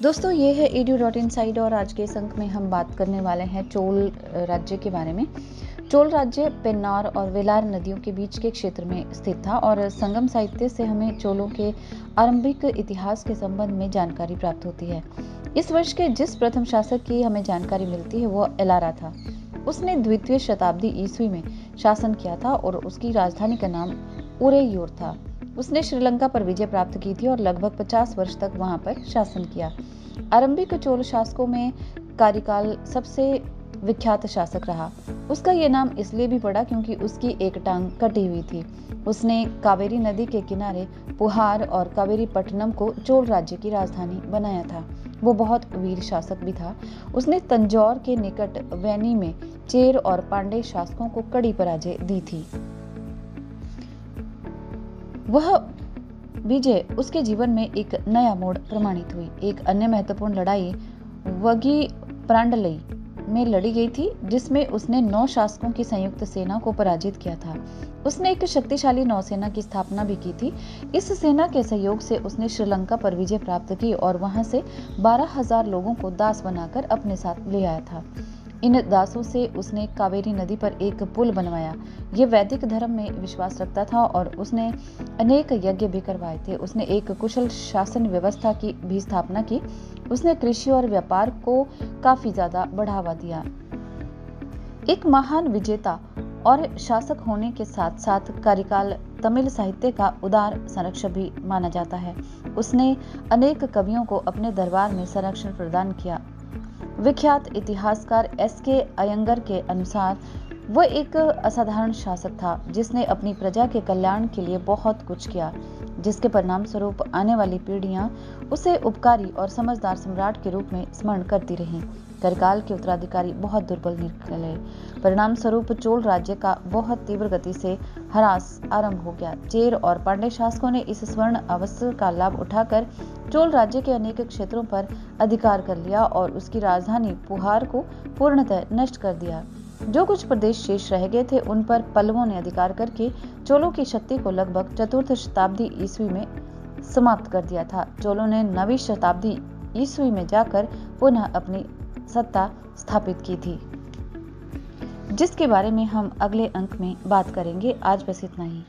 दोस्तों, ये है edu.in और आज के इस अंक में हम बात करने वाले हैं चोल राज्य के बारे में। चोल राज्य पेन्नार और वेलार नदियों के बीच के क्षेत्र में स्थित था और संगम साहित्य से हमें चोलों के आरंभिक इतिहास के संबंध में जानकारी प्राप्त होती है। इस वर्ष के जिस प्रथम शासक की हमें जानकारी मिलती है वो एलारा था। उसने द्वितीय शताब्दी ईस्वी में शासन किया था और उसकी राजधानी का नाम उरेयूर था। उसने श्रीलंका पर विजय प्राप्त की थी और लगभग 50 वर्ष तक वहां पर शासन किया। आरंभिक चोल शासकों में कारिकाल सबसे विख्यात शासक रहा। उसका ये नाम इसलिए भी पड़ा क्योंकि उसकी एक टांग कटी हुई थी। उसने कावेरी नदी के किनारे पुहार और कावेरी पट्टनम को चोल राज्य की राजधानी बनाया था। वो बहुत वीर शासक भी था। उसने तंजौर के निकट वैनी में चेर और पांडे शासकों को कड़ी पराजय दी थी। वह विजय उसके जीवन में एक नया मोड़ प्रमाणित हुई। एक अन्य महत्वपूर्ण लड़ाई वगी प्रांडलई में लड़ी गई थी, जिसमें उसने 9 शासकों की संयुक्त सेना को पराजित किया था। उसने एक शक्तिशाली नौसेना की स्थापना भी की थी। इस सेना के सहयोग से उसने श्रीलंका पर विजय प्राप्त की और वहां से 12,000 लोगों को दास बनाकर अपने साथ ले आया था। इन दासों से उसने कावेरी नदी पर एक पुल बनवाया। ये वैदिक धर्म में विश्वास रखता था और उसने अनेक यज्ञ भी करवाए थे। उसने एक कुशल शासन व्यवस्था की भी स्थापना की। उसने कृषि और व्यापार को काफी ज्यादा बढ़ावा दिया। एक महान विजेता और शासक होने के साथ साथ कारिकाल तमिल साहित्य का उदार संरक्षक भी माना जाता है। उसने अनेक कवियों को अपने दरबार में संरक्षण प्रदान किया। विख्यात इतिहासकार एस.के. अयंगर के अनुसार वह एक असाधारण शासक था जिसने अपनी प्रजा के कल्याण के लिए बहुत कुछ किया, जिसके परिणाम स्वरूप आने वाली पीढ़ियां उसे उपकारी और समझदार सम्राट के रूप में स्मरण करती रहीं। कारिकाल के उत्तराधिकारी बहुत दुर्बल निकले। परिणाम स्वरूप चोल राज्य का बहुत तीव्र गति से ह्रास आरंभ हो गया। चेर और पांडे शासकों ने इस स्वर्ण अवसर का लाभ उठाकर चोल राज्य के अनेक क्षेत्रों पर अधिकार कर लिया और उसकी राजधानी पुहार को पूर्णतः नष्ट कर दिया। जो कुछ प्रदेश शेष रह गए थे उन पर पल्लवों ने अधिकार करके चोलों की शक्ति को लगभग चतुर्थ शताब्दी ईस्वी में समाप्त कर दिया था। चोलों ने 9वीं शताब्दी ईस्वी में जाकर पुनः अपनी सत्ता स्थापित की थी, जिसके बारे में हम अगले अंक में बात करेंगे। आज बस इतना ही।